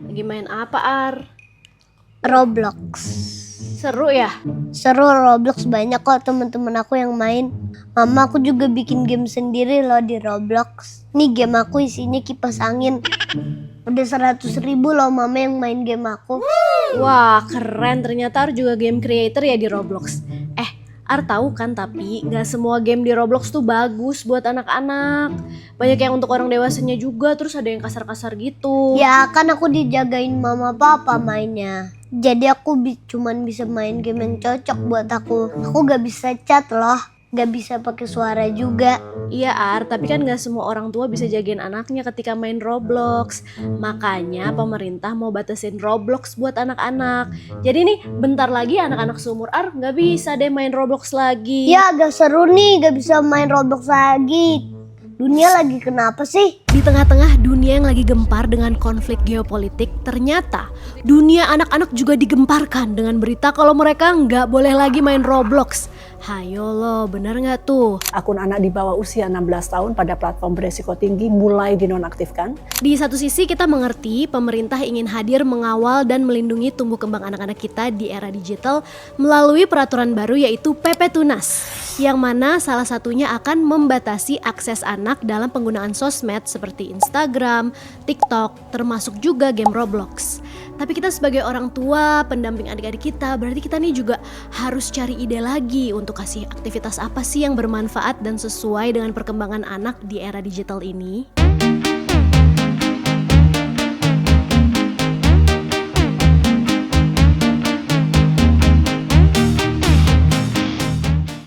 Lagi main apa, Ar? Roblox. Seru ya? Seru, Roblox banyak kok teman-teman aku yang main. Mama aku juga bikin game sendiri loh di Roblox. Nih game aku isinya kipas angin. Udah 100.000 loh mama yang main game aku. Wah, keren. Ternyata Ar juga game creator ya di Roblox. Ar tahu kan tapi nggak semua game di Roblox tuh bagus buat anak-anak. Banyak yang untuk orang dewasanya juga, terus ada yang kasar-kasar gitu. Ya kan aku dijagain mama papa mainnya. Jadi aku cuman bisa main game yang cocok buat aku. Aku gak bisa chat loh. Gak bisa pakai suara juga. Iya Ar, tapi kan gak semua orang tua bisa jagain anaknya ketika main Roblox. Makanya pemerintah mau batasin Roblox buat anak-anak. Jadi nih bentar lagi anak-anak seumur Ar gak bisa deh main Roblox lagi. Ya agak seru nih gak bisa main Roblox lagi. Dunia lagi kenapa sih? Di tengah-tengah dunia yang lagi gempar dengan konflik geopolitik, ternyata dunia anak-anak juga digemparkan dengan berita kalau mereka nggak boleh lagi main Roblox. Hayo lo, bener nggak tuh? Akun anak di bawah usia 16 tahun pada platform beresiko tinggi mulai dinonaktifkan. Di satu sisi kita mengerti pemerintah ingin hadir mengawal dan melindungi tumbuh kembang anak-anak kita di era digital melalui peraturan baru yaitu PP Tunas. Yang mana salah satunya akan membatasi akses anak dalam penggunaan sosmed seperti Instagram, TikTok, termasuk juga game Roblox. Tapi kita sebagai orang tua, pendamping adik-adik kita, berarti kita nih juga harus cari ide lagi untuk kasih aktivitas apa sih yang bermanfaat dan sesuai dengan perkembangan anak di era digital ini.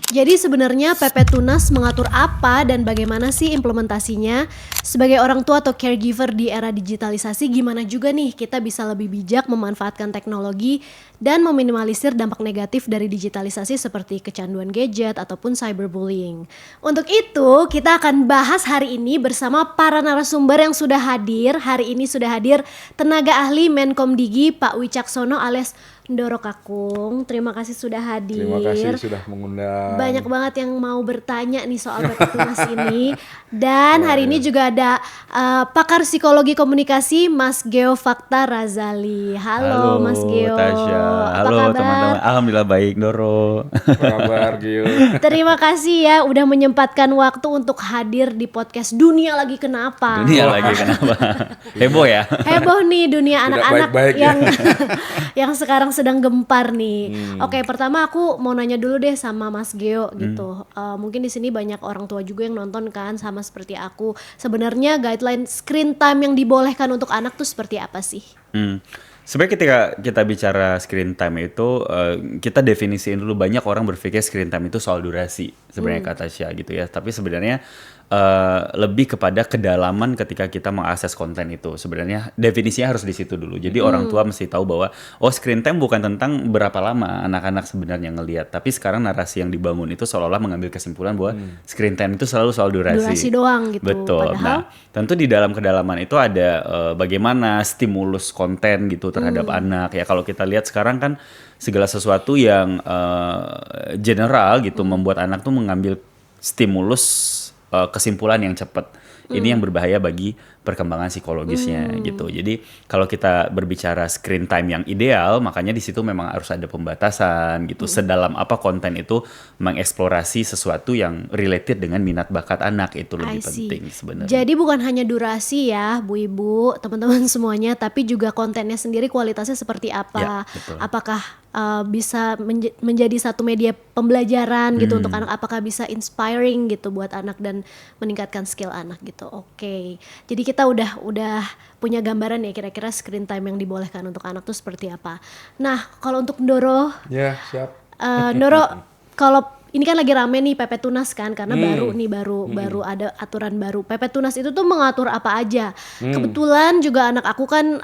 Jadi sebenarnya PP Tunas mengatur apa dan bagaimana sih implementasinya? Sebagai orang tua atau caregiver di era digitalisasi, gimana juga nih kita bisa lebih bijak memanfaatkan teknologi dan meminimalisir dampak negatif dari digitalisasi seperti kecanduan gadget ataupun cyberbullying. Untuk itu, kita akan bahas hari ini bersama para narasumber yang sudah hadir. Hari ini sudah hadir tenaga ahli Menkomdigi Pak Wicaksono alias Ndoro Kakung. Terima kasih sudah hadir. Terima kasih sudah mengundang. Banyak banget yang mau bertanya nih soal PP Tunas ini. Dan hari ini juga ada pakar psikologi komunikasi Mas Geo Fakta Razali. Halo Mas Geo. Tasya. Halo teman-teman. Alhamdulillah baik, Doro. Apa kabar, Gio? Terima kasih ya udah menyempatkan waktu untuk hadir di podcast Dunia Lagi Kenapa. Dunia lagi kenapa? Heboh ya? Heboh nih dunia Tidak anak-anak baik-baik ya. yang yang sekarang sedang gempar nih. Oke, pertama aku mau nanya dulu deh sama Mas Geo gitu. Mungkin di sini banyak orang tua juga yang nonton kan sama seperti aku. Sebenarnya guideline screen time yang dibolehkan untuk anak tuh seperti apa sih? Sebenarnya ketika kita bicara screen time itu, kita definisiin dulu. Banyak orang berpikir screen time itu soal durasi sebenarnya kata Tasya gitu ya. Tapi sebenarnya lebih kepada kedalaman ketika kita mengakses konten itu. Sebenarnya definisinya harus di situ dulu. Jadi orang tua mesti tahu bahwa screen time bukan tentang berapa lama anak-anak sebenarnya ngelihat. Tapi sekarang narasi yang dibangun itu seolah-olah mengambil kesimpulan bahwa screen time itu selalu soal durasi. Durasi doang gitu. Betul. Padahal Nah, tentu di dalam kedalaman itu ada bagaimana stimulus konten gitu terhadap anak. Ya kalau kita lihat sekarang kan segala sesuatu yang general gitu membuat anak tuh mengambil stimulus kesimpulan yang cepat. Ini yang berbahaya bagi perkembangan psikologisnya gitu. Jadi kalau kita berbicara screen time yang ideal, makanya di situ memang harus ada pembatasan gitu. Sedalam apa konten itu mengeksplorasi sesuatu yang related dengan minat bakat anak itu lebih I see. penting sebenarnya. Jadi bukan hanya durasi ya, Bu Ibu, teman-teman semuanya, tapi juga kontennya sendiri kualitasnya seperti apa? Ya, betul. Apakah bisa menjadi satu media pembelajaran gitu untuk anak? Apakah bisa inspiring gitu buat anak dan meningkatkan skill anak gitu? Oke. Jadi kita udah punya gambaran ya kira-kira screen time yang dibolehkan untuk anak tuh seperti apa. Nah, kalau untuk Ndoro, Ya, siap. Ndoro, kalau ini kan lagi rame nih PP Tunas kan karena baru ada aturan baru. PP Tunas itu tuh mengatur apa aja. Kebetulan juga anak aku kan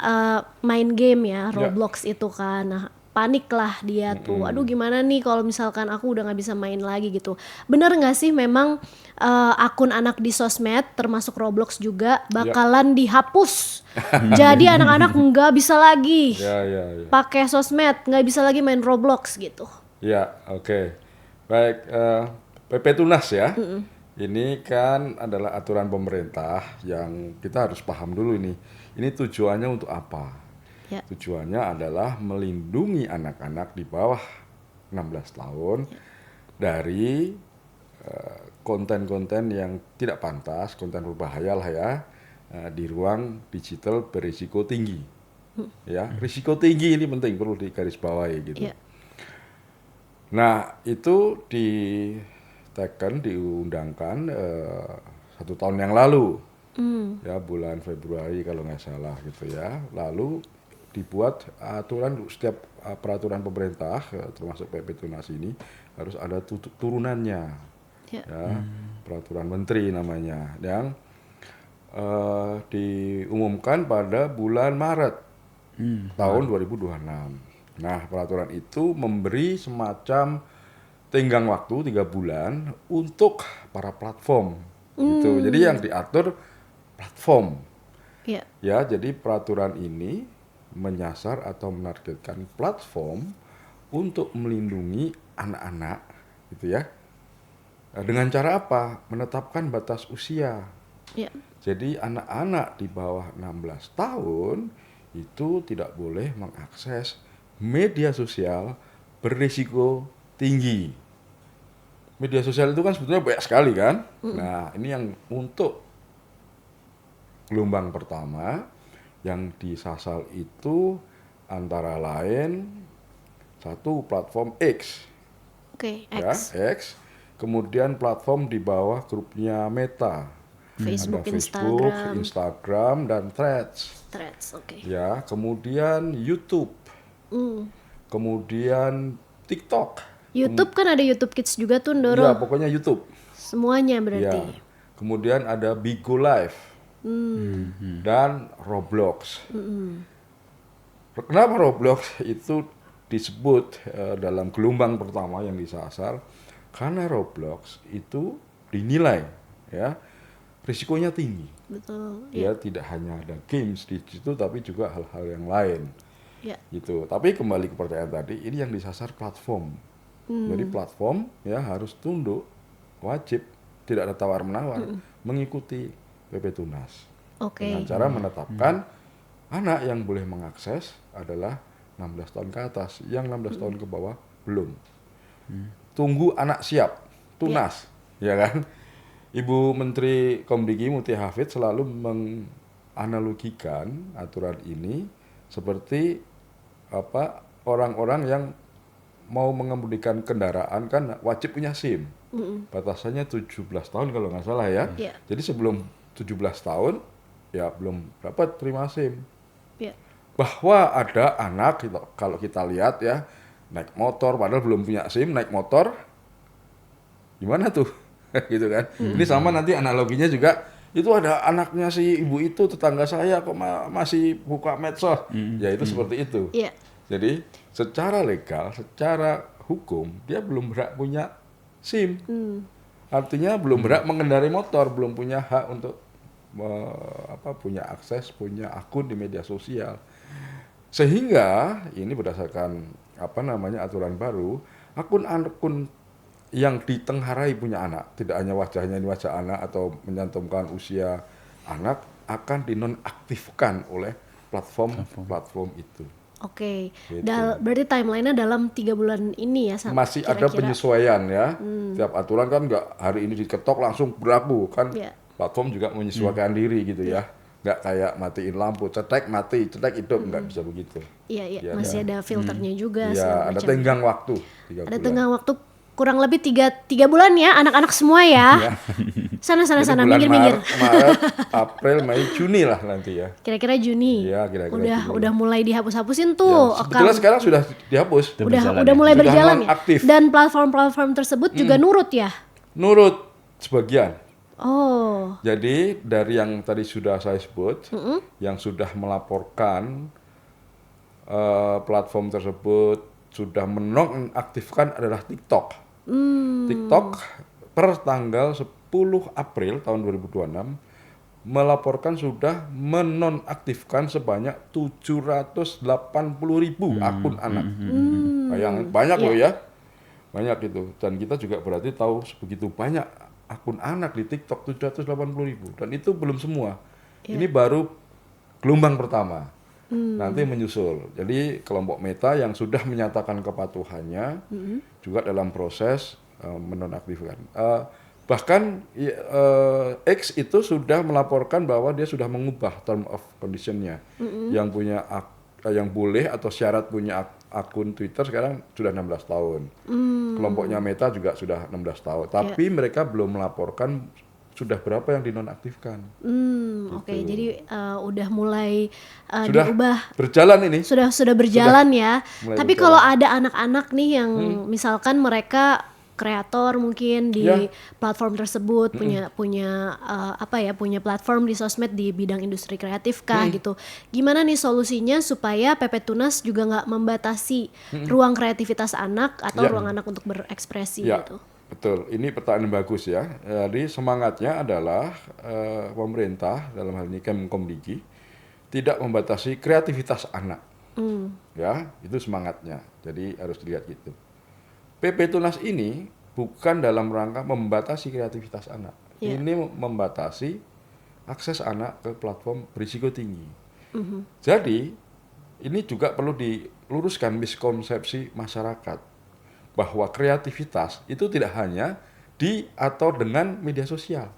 main game ya, Roblox itu kan. Nah, panik lah dia tuh. Aduh gimana nih kalau misalkan aku udah nggak bisa main lagi gitu. Bener nggak sih memang akun anak di sosmed termasuk Roblox juga bakalan dihapus. Jadi anak-anak nggak bisa lagi Ya. pakai sosmed, nggak bisa lagi main Roblox gitu. Ya, oke. Baik, PP Tunas ya. Ini kan adalah aturan pemerintah yang kita harus paham dulu ini. Ini tujuannya untuk apa? Ya. Tujuannya adalah melindungi anak-anak di bawah 16 tahun dari konten-konten yang tidak pantas, konten berbahaya lah ya, di ruang digital berisiko tinggi. Ya, risiko tinggi ini penting, perlu digarisbawahi gitu. Ya. Nah, itu diundangkan 1 tahun yang lalu, ya bulan Februari kalau nggak salah gitu ya. Lalu dibuat aturan setiap peraturan pemerintah, termasuk PP Tunas ini harus ada turunannya, Ya. ya peraturan menteri namanya, yang diumumkan pada bulan Maret tahun 2026. Nah, peraturan itu memberi semacam tenggang waktu 3 bulan untuk para platform. Gitu. Jadi yang diatur platform. Ya. Ya, jadi peraturan ini menyasar atau menargetkan platform untuk melindungi anak-anak, gitu ya. Dengan cara apa? Menetapkan batas usia. Ya. Jadi anak-anak di bawah 16 tahun itu tidak boleh mengakses media sosial berisiko tinggi. Media sosial itu kan sebetulnya banyak sekali kan. Nah, ini yang untuk gelombang pertama yang disasar itu antara lain satu platform X. Oke, Ya, X. X. Kemudian platform di bawah grupnya Meta. Facebook, Ada Facebook, Instagram, dan Threads. Threads, oke. Ya, kemudian YouTube, kemudian TikTok. YouTube kan ada YouTube Kids juga tuh, Ya, Ndoro. pokoknya YouTube. Semuanya Ya. berarti. Kemudian ada Bigo Live dan Roblox. Kenapa Roblox itu disebut dalam gelombang pertama yang disasar? Karena Roblox itu dinilai ya risikonya tinggi. Betul. Ya, tidak hanya ada games di situ tapi juga hal-hal yang lain. Ya. Gitu. Tapi kembali ke pertanyaan tadi, ini yang disasar platform. Jadi platform ya harus tunduk, wajib, tidak ada tawar-menawar, mengikuti PP Tunas. Oke. Dengan cara menetapkan anak yang boleh mengakses adalah 16 tahun ke atas, yang 16 tahun ke bawah belum. Tunggu anak siap, tunas, ya kan? Ibu Menteri Komdigi Mutia Hafid selalu menganalogikan aturan ini seperti orang-orang yang mau mengemudikan kendaraan kan wajib punya SIM. Batasannya 17 tahun kalau nggak salah ya. Iya. Jadi sebelum 17 tahun ya belum dapat terima SIM. Ya. Bahwa ada anak kalau kita lihat ya naik motor padahal belum punya SIM, naik motor gimana tuh? Gitu kan. Ini sama nanti analoginya juga, itu ada anaknya si ibu itu, tetangga saya kok masih buka medsos. Ya itu seperti itu. Iya. Jadi secara legal, secara hukum dia belum berhak punya SIM. Artinya belum berhak mengendarai motor, belum punya hak untuk punya akses, punya akun di media sosial. Sehingga ini berdasarkan aturan baru, akun-akun yang ditengharai punya anak, tidak hanya wajahnya ini wajah anak atau menyantumkan usia anak, akan dinonaktifkan oleh platform itu. Oke. Gitu. Berarti timeline-nya dalam 3 bulan ini ya, Masih ada kira-kira. penyesuaian ya. Tiap aturan kan nggak hari ini diketok langsung berlaku kan. Iya. Platform juga menyesuaikan diri gitu ya. Nggak kayak matiin lampu, cetek mati, cetek hidup, nggak bisa begitu. Iya, Ya, masih ada filternya juga. Ya, segala ada macam. tenggang waktu 3 Ada bulan. tenggang waktu kurang lebih 3 bulan ya, anak-anak semua ya. Sana, Jadi bulan minggir-minggir. Maret, April, Mei, Juni lah nanti ya. Kira-kira Juni. Iya, kira-kira Juni. Udah mulai dihapus-hapusin tuh. Ya, sebetulnya sekarang sudah dihapus. Udah mulai Sudah berjalan ya. nonaktif. Dan platform-platform tersebut juga nurut ya. Nurut sebagian. Oh. Jadi dari yang tadi sudah saya sebut, yang sudah melaporkan platform tersebut sudah menonaktifkan adalah TikTok. TikTok per tanggal 10 April tahun 2026 melaporkan sudah menonaktifkan sebanyak 780.000 akun anak. Yang banyak loh ya. Banyak itu. Dan kita juga berarti tahu sebegitu banyak akun anak di TikTok 780.000. Dan itu belum semua. Ini baru gelombang pertama. nanti menyusul. Jadi kelompok Meta yang sudah menyatakan kepatuhannya juga dalam proses menonaktifkan. Bahkan X itu sudah melaporkan bahwa dia sudah mengubah term of condition-nya. Yang punya yang boleh atau syarat punya akun Twitter sekarang sudah 16 tahun. Kelompoknya Meta juga sudah 16 tahun. Tapi mereka belum melaporkan sudah berapa yang dinonaktifkan. Oke, jadi udah mulai Sudah diubah. berjalan ini. Sudah berjalan ya. mulai Tapi berjalan. kalau ada anak-anak nih yang misalkan mereka kreator mungkin di Ya. platform tersebut punya punya platform di sosmed di bidang industri kreatif kah gitu. Gimana nih solusinya supaya PP Tunas juga nggak membatasi ruang kreativitas anak atau Ya. ruang anak untuk berekspresi Ya, gitu. betul. Ini pertanyaan bagus ya. Jadi semangatnya adalah pemerintah dalam hal ini Kemkomdiki tidak membatasi kreativitas anak. Ya, itu semangatnya. Jadi harus dilihat gitu. PP Tunas ini bukan dalam rangka membatasi kreativitas anak. Ya. Ini membatasi akses anak ke platform berisiko tinggi. Jadi ini juga perlu diluruskan miskonsepsi masyarakat bahwa kreativitas itu tidak hanya di atau dengan media sosial.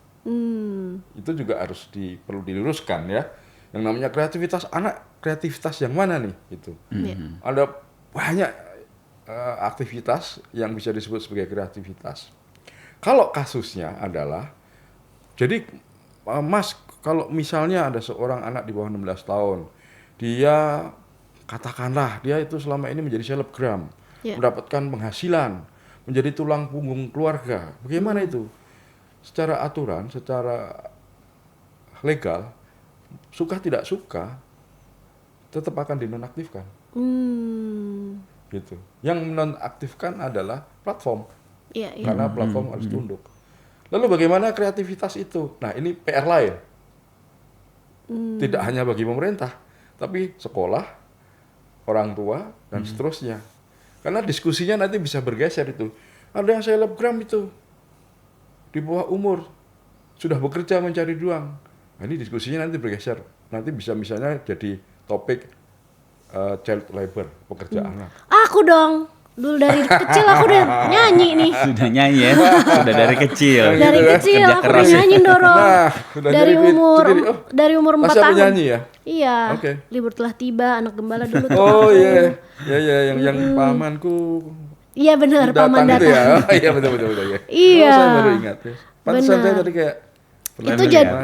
Itu juga harus perlu diluruskan ya. Yang namanya kreativitas anak, kreativitas yang mana nih? Itu. Ya. Ada banyak aktivitas yang bisa disebut sebagai kreativitas. Kalau kasusnya adalah, jadi Mas, kalau misalnya ada seorang anak di bawah 16 tahun, dia katakanlah dia itu selama ini menjadi selebgram, Ya. mendapatkan penghasilan, menjadi tulang punggung keluarga. Bagaimana itu? Secara aturan, secara legal, suka tidak suka, tetap akan dinonaktifkan. Gitu. Yang menonaktifkan adalah platform, Iya, iya. karena platform harus tunduk. Lalu bagaimana kreativitas itu? Nah, ini PR lain. Tidak hanya bagi pemerintah, tapi sekolah, orang tua, dan seterusnya. Karena diskusinya nanti bisa bergeser itu. Ada yang selebgram itu di bawah umur sudah bekerja mencari uang. Nah, ini diskusinya nanti bergeser. Nanti bisa misalnya jadi topik child labor, pekerja anak. Aku dong. Dulu dari kecil aku udah nyanyi nih. Sudah nyanyi ya, sudah dari kecil. Dari kecil Kerja aku keras udah ya. nyanyi Doro. Nah, sudah dari jadi umur oh, dari umur 4 Masih tahun. penyanyi ya? Iya. Oke. Libur telah tiba, anak gembala dulu tuh. Oh iya, yang pamanku Iya benar, paman datang itu datang. ya. Oh, iya betul ya. Iya. Oh, saya baru ingat ya. Pantesan Benar. saya tadi kayak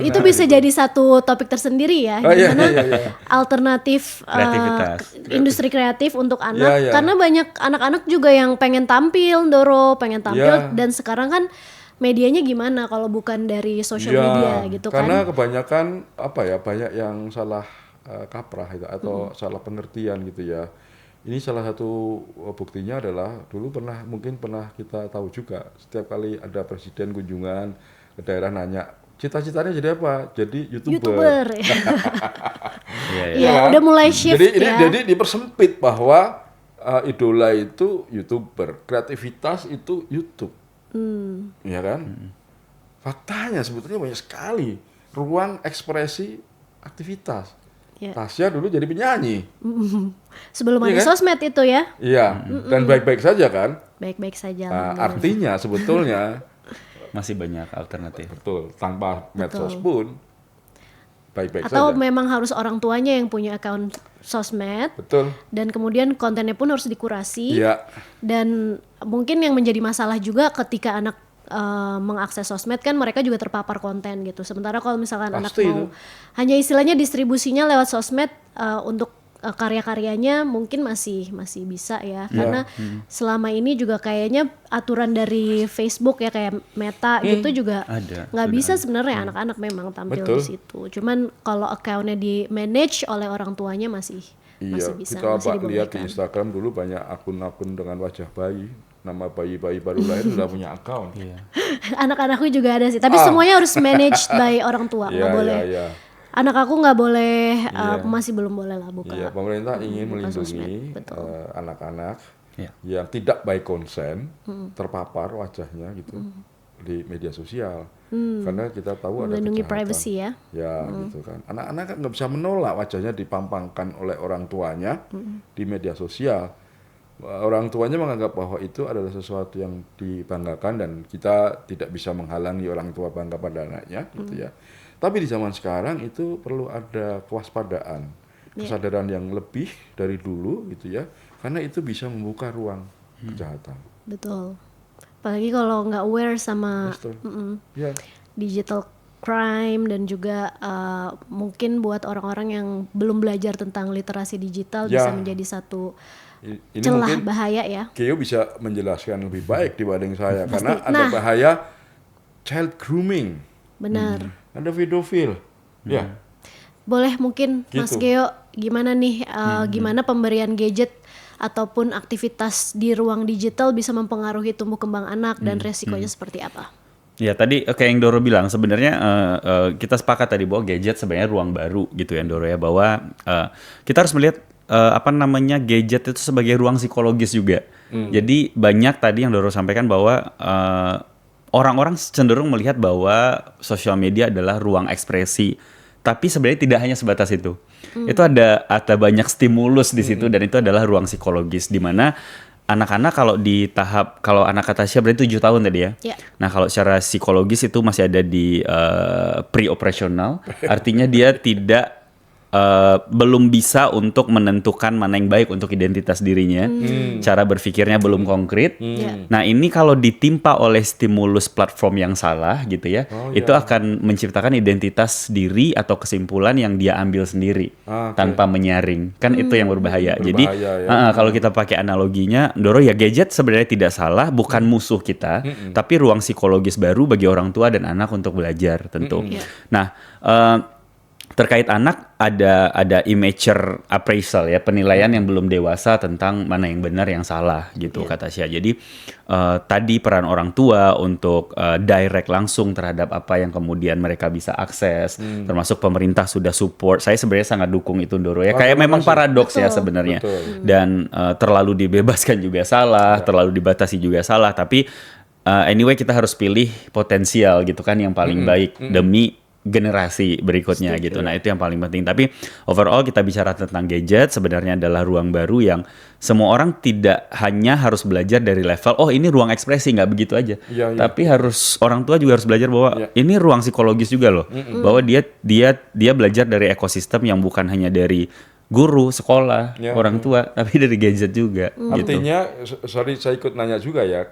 Itu bisa jadi satu topik tersendiri ya, Oh, iya, gimana iya. alternatif Kreativitas. industri kreatif untuk anak, Iya, iya. karena banyak anak-anak juga yang pengen tampil, Doro, pengen tampil, Iya. dan sekarang kan medianya gimana kalau bukan dari social media gitu karena kan? kebanyakan banyak yang salah kaprah itu atau salah pengertian gitu ya. Ini salah satu buktinya adalah dulu mungkin pernah kita tahu juga setiap kali ada presiden kunjungan ke daerah nanya cita-citanya jadi apa? Jadi YouTuber. Iya, iya. Iya, kan? udah mulai shift ya. Jadi dipersempit bahwa idola itu YouTuber, kreativitas itu YouTube. Ya kan? Faktanya sebetulnya banyak sekali ruang ekspresi aktivitas. Iya. Tasya dulu jadi penyanyi. Sebelum Iya ada kan? sosmed itu ya, Iya, dan baik-baik saja kan? baik-baik saja. Nah, alhamdulillah. artinya sebetulnya Masih banyak alternatif. betul, tanpa medsos pun baik-baik Atau saja. memang harus orang tuanya yang punya akun sosmed, Betul. dan kemudian kontennya pun harus dikurasi. Iya. Dan mungkin yang menjadi masalah juga ketika anak mengakses sosmed kan mereka juga terpapar konten gitu. Sementara kalau misalkan anak Pasti mau itu. hanya istilahnya distribusinya lewat sosmed untuk karya-karyanya mungkin masih bisa ya. Karena selama ini juga kayaknya aturan dari Facebook ya kayak Meta gitu juga Ada, nggak sudah bisa sebenarnya anak-anak memang tampil Betul. di situ. Cuman kalau accountnya di manage oleh orang tuanya masih Iya, bisa, kita masih lihat di dibolehkan. Instagram dulu banyak akun-akun dengan wajah bayi, nama bayi-bayi baru lahir sudah punya akun. Iya. Anak-anakku juga ada sih, tapi semuanya harus managed by orang tua, nggak Iya, boleh. iya. Anak aku nggak boleh, Iya. masih belum boleh lah buka. Iya, pemerintah ingin buka melindungi sosmed, betul. anak-anak Iya. yang tidak by consent terpapar wajahnya gitu. di media sosial. Karena kita tahu ada Melindungi kejahatan. privacy ya. Ya gitu kan. Anak-anak kan nggak bisa menolak wajahnya dipampangkan oleh orang tuanya di media sosial. Orang tuanya menganggap bahwa itu adalah sesuatu yang dibanggakan dan kita tidak bisa menghalangi orang tua bangga pada anaknya gitu ya. Tapi di zaman sekarang itu perlu ada kewaspadaan, kesadaran yang lebih dari dulu gitu ya. Karena itu bisa membuka ruang kejahatan. Betul. Apalagi kalau nggak aware sama Betul. Ya. digital crime dan juga mungkin buat orang-orang yang belum belajar tentang literasi digital Ya. bisa menjadi satu Ini celah mungkin bahaya ya. Keo bisa menjelaskan lebih baik dibanding saya Pasti. karena ada Nah. bahaya child grooming, Benar. ada pedofil. Ya. Boleh mungkin Mas Gitu. Geo gimana nih gimana pemberian gadget ataupun aktivitas di ruang digital bisa mempengaruhi tumbuh kembang anak dan resikonya seperti apa? Ya tadi kayak yang Doro bilang sebenarnya kita sepakat tadi bahwa gadget sebenarnya ruang baru gitu ya Doro ya, bahwa kita harus melihat gadget itu sebagai ruang psikologis juga. Jadi banyak tadi yang Doro sampaikan bahwa orang-orang cenderung melihat bahwa sosial media adalah ruang ekspresi, tapi sebenarnya tidak hanya sebatas itu. Itu ada banyak stimulus di situ dan itu adalah ruang psikologis di mana anak-anak kalau anak Katasha berarti 7 tahun tadi ya. Ya. Nah, kalau secara psikologis itu masih ada di pre-operational, artinya dia belum bisa untuk menentukan mana yang baik untuk identitas dirinya. Cara berpikirnya belum konkret. Ya. Nah, ini kalau ditimpa oleh stimulus platform yang salah gitu ya, itu akan menciptakan identitas diri atau kesimpulan yang dia ambil sendiri tanpa menyaring. Kan itu yang berbahaya. Jadi ya. kalau kita pakai analoginya, Doro ya gadget sebenarnya tidak salah, bukan musuh kita, tapi ruang psikologis baru bagi orang tua dan anak untuk belajar tentu. Iya. Nah, terkait anak ada immature appraisal ya, penilaian yang belum dewasa tentang mana yang benar yang salah gitu kata Tasya. Jadi tadi peran orang tua untuk direct langsung terhadap apa yang kemudian mereka bisa akses, termasuk pemerintah sudah support. Saya sebenarnya sangat dukung itu Doro ya. Kayak memang paradoks ya sebenarnya. Dan terlalu dibebaskan juga salah, terlalu dibatasi juga salah. Tapi anyway kita harus pilih potensial gitu kan yang paling baik demi generasi berikutnya gitu. Nah, itu yang paling penting. Tapi overall kita bicara tentang gadget sebenarnya adalah ruang baru yang semua orang tidak hanya harus belajar dari level ini ruang ekspresi, nggak begitu aja. Tapi orang tua juga harus belajar bahwa ini ruang psikologis juga loh. Bahwa dia belajar dari ekosistem yang bukan hanya dari guru, sekolah, orang tua, tapi dari gadget juga. Artinya, sorry saya ikut nanya juga ya.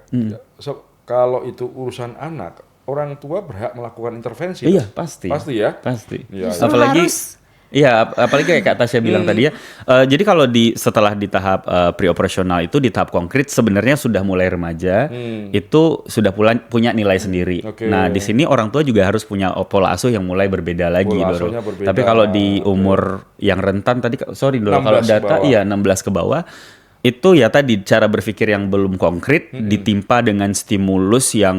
Kalau itu urusan anak, orang tua berhak melakukan intervensi. Iya, pasti. Pasti ya? Pasti. Ya, Apalagi apalagi kayak Kak Tasya bilang tadi ya. Jadi kalau setelah di tahap pre-operasional itu di tahap konkret sebenarnya sudah mulai remaja, itu sudah punya nilai sendiri. Nah, di sini orang tua juga harus punya pola asuh yang mulai berbeda lagi, Doro. Tapi kalau di umur yang rentan tadi Doro, kalau data 16 ke bawah itu ya tadi cara berpikir yang belum konkret ditimpa dengan stimulus yang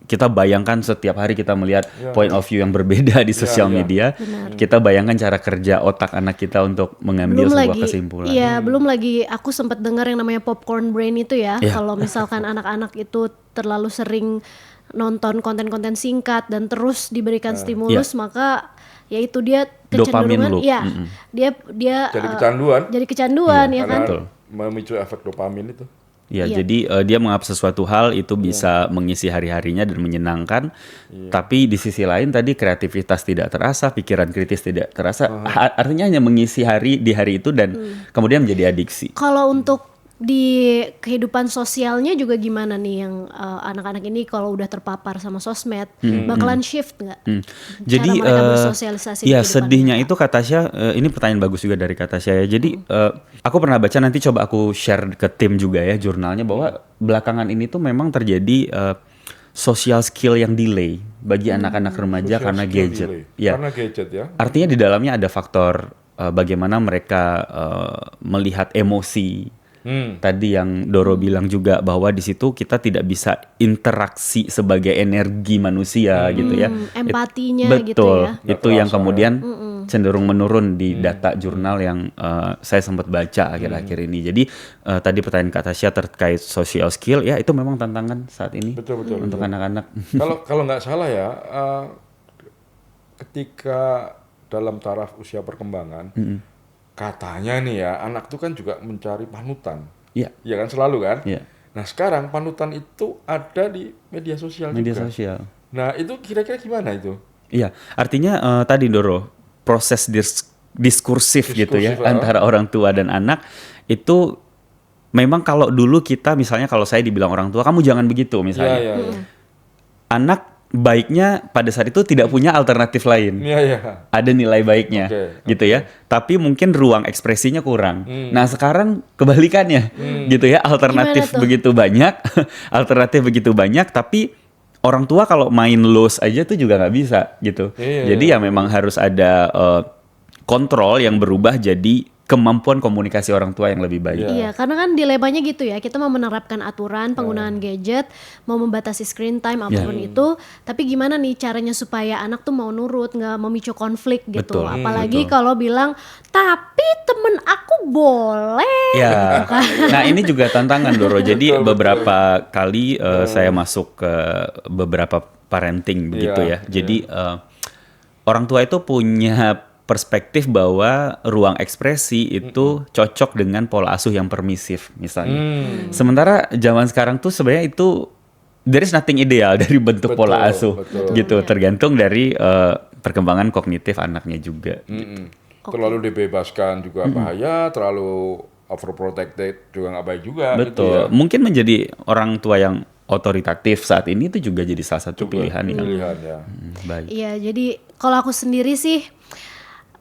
kita bayangkan setiap hari kita melihat point of view yang berbeda di sosial media. Kita bayangkan cara kerja otak anak kita untuk mengambil sebuah kesimpulan. Iya, belum lagi aku sempat dengar yang namanya popcorn brain itu ya. Kalau misalkan anak-anak itu terlalu sering nonton konten-konten singkat dan terus diberikan stimulus, maka ya itu dia kecenderungan dia jadi kecanduan. Jadi kecanduan ya kan. Betul. Memicu efek dopamin itu. Ya, jadi dia menganggap sesuatu hal itu bisa mengisi hari-harinya dan menyenangkan, tapi di sisi lain tadi kreativitas tidak terasa, pikiran kritis tidak terasa, artinya hanya mengisi di hari itu dan kemudian menjadi adiksi. Kalau untuk di kehidupan sosialnya juga gimana nih yang anak-anak ini kalau udah terpapar sama sosmed bakalan shift nggak? Jadi cara mereka bersosialisasi di ya kehidupan sedihnya mereka? itu kata Tasya, ini pertanyaan bagus juga dari kata Tasya ya. Jadi aku pernah baca, nanti coba aku share ke tim juga ya jurnalnya, bahwa belakangan ini tuh memang terjadi social skill yang delay bagi anak-anak remaja karena gadget. Ya. Karena gadget ya. Artinya di dalamnya ada faktor bagaimana mereka melihat emosi. Tadi yang Doro bilang juga bahwa di situ kita tidak bisa interaksi sebagai energi manusia gitu ya. Empatinya betul, gitu ya. itu yang kemudian cenderung menurun di data jurnal yang saya sempat baca akhir-akhir ini. Jadi tadi pertanyaan Kak Tasya terkait social skill, ya itu memang tantangan saat ini Betul. untuk anak-anak. Kalau nggak salah ya, ketika dalam taraf usia perkembangan, katanya nih ya, anak tuh kan juga mencari panutan. Iya. Iya kan, selalu kan? Iya. Nah sekarang panutan itu ada di media sosial Media juga. sosial. Nah itu kira-kira gimana itu? Iya, artinya tadi Doro, proses diskursif gitu ya Diskursif, antara orang tua dan anak itu memang kalau dulu kita misalnya kalau saya dibilang orang tua kamu jangan begitu misalnya. Iya. Anak baiknya pada saat itu tidak punya alternatif lain. Iya. Ada nilai baiknya Oke, gitu ya. Tapi mungkin ruang ekspresinya kurang. Nah, sekarang kebalikannya gitu ya. Alternatif Gimana tuh? begitu banyak, alternatif begitu banyak tapi orang tua kalau main loose aja tuh juga nggak bisa gitu. Iya, Jadi ya memang harus ada kontrol yang berubah jadi kemampuan komunikasi orang tua yang lebih baik. Iya, karena kan dilemanya gitu ya. Kita mau menerapkan aturan penggunaan gadget, mau membatasi screen time apapun itu, tapi gimana nih caranya supaya anak tuh mau nurut, nggak memicu konflik gitu. Betul, Apalagi betul. kalau bilang, tapi temen aku boleh. Ya, nah ini juga tantangan Doro. Jadi beberapa kali saya masuk ke beberapa parenting begitu ya. Jadi orang tua itu punya perspektif bahwa ruang ekspresi itu cocok dengan pola asuh yang permisif misalnya. Sementara zaman sekarang tuh sebenarnya itu there is nothing ideal dari bentuk pola asuh gitu, tergantung dari perkembangan kognitif anaknya juga. Terlalu dibebaskan juga bahaya, terlalu overprotected juga nggak baik juga. Betul. Gitu ya. Mungkin menjadi orang tua yang otoritatif saat ini itu juga jadi salah satu pilihan yang ya. baik. Iya, jadi kalau aku sendiri sih